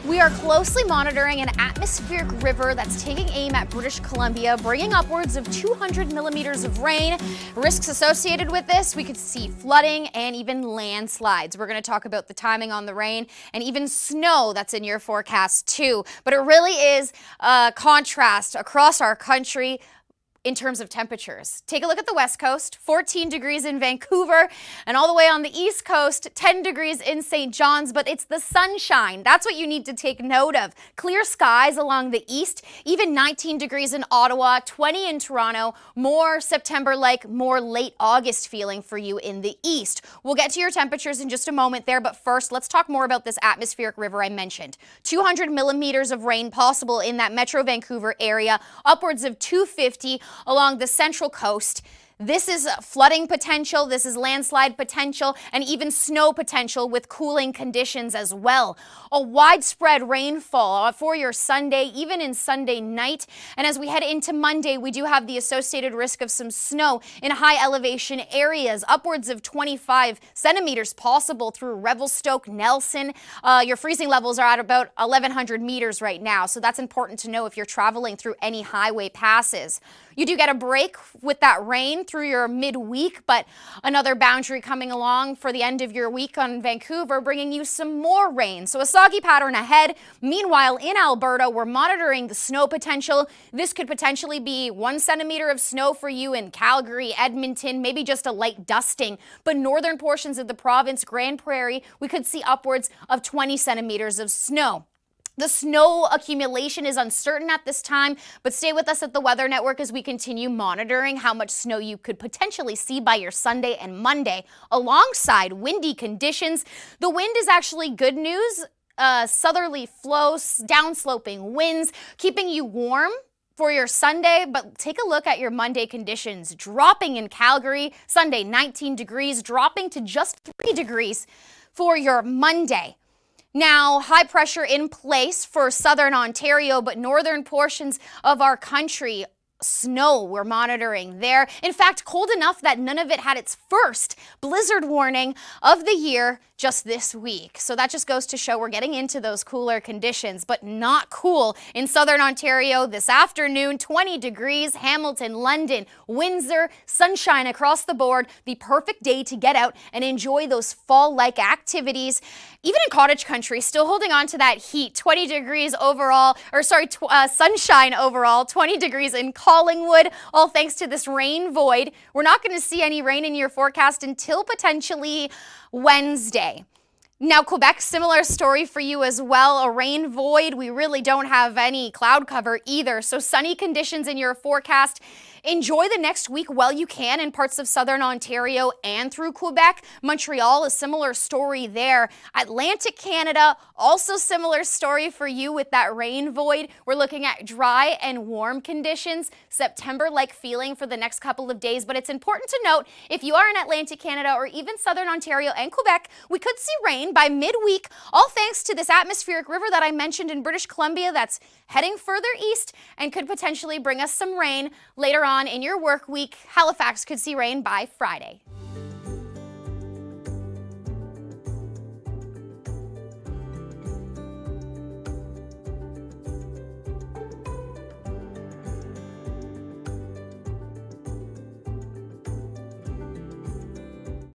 We are closely monitoring an atmospheric river that's taking aim at British Columbia, bringing upwards of 200 millimeters of rain. Risks associated with this, we could see flooding and even landslides. We're going to talk about the timing on the rain and even snow that's in your forecast too. But it really is a contrast across our country in terms of temperatures. Take a look at the West Coast, 14 degrees in Vancouver, and all the way on the East Coast, 10 degrees in St. John's, but it's the sunshine. That's what you need to take note of. Clear skies along the east, even 19 degrees in Ottawa, 20 in Toronto, more September-like, more late August feeling for you in the east. We'll get to your temperatures in just a moment there, but first, let's talk more about this atmospheric river I mentioned. 200 millimeters of rain possible in that Metro Vancouver area, upwards of 250 along the central coast. This is flooding potential, this is landslide potential, and even snow potential with cooling conditions as well. A widespread rainfall for your Sunday, even in Sunday night. And as we head into Monday, we do have the associated risk of some snow in high elevation areas, upwards of 25 centimeters possible through Revelstoke, Nelson. Your freezing levels are at about 1,100 meters right now, so that's important to know if you're traveling through any highway passes. You do get a break with that rain through your midweek, but another boundary coming along for the end of your week on Vancouver, bringing you some more rain. So a soggy pattern ahead. Meanwhile, in Alberta, we're monitoring the snow potential. This could potentially be 1 centimeter of snow for you in Calgary, Edmonton, maybe just a light dusting. But northern portions of the province, Grand Prairie, we could see upwards of 20 centimeters of snow. The snow accumulation is uncertain at this time, but stay with us at the Weather Network as we continue monitoring how much snow you could potentially see by your Sunday and Monday, alongside windy conditions. The wind is actually good news. Southerly flows, downsloping winds, keeping you warm for your Sunday, but take a look at your Monday conditions. Dropping in Calgary, Sunday 19 degrees, dropping to just 3 degrees for your Monday. Now, high pressure in place for southern Ontario, but northern portions of our country, snow we're monitoring there. In fact, cold enough that none of it had its first blizzard warning of the year just this week. So that just goes to show we're getting into those cooler conditions, but not cool in southern Ontario this afternoon. 20 degrees, Hamilton, London, Windsor, sunshine across the board. The perfect day to get out and enjoy those fall-like activities. Even in cottage country, still holding on to that heat. 20 degrees overall, sunshine overall, 20 degrees in Collingwood, all thanks to this rain void. We're not going to see any rain in your forecast until potentially Wednesday. Now, Quebec, similar story for you as well. A rain void. We really don't have any cloud cover either. So sunny conditions in your forecast. Enjoy the next week while you can in parts of southern Ontario and through Quebec. Montreal, a similar story there. Atlantic Canada, also similar story for you with that rain void. We're looking at dry and warm conditions, September-like feeling for the next couple of days. But it's important to note, if you are in Atlantic Canada or even southern Ontario and Quebec, we could see rain by midweek, all thanks to this atmospheric river that I mentioned in British Columbia that's heading further east and could potentially bring us some rain later on in your work week. Halifax could see rain by Friday.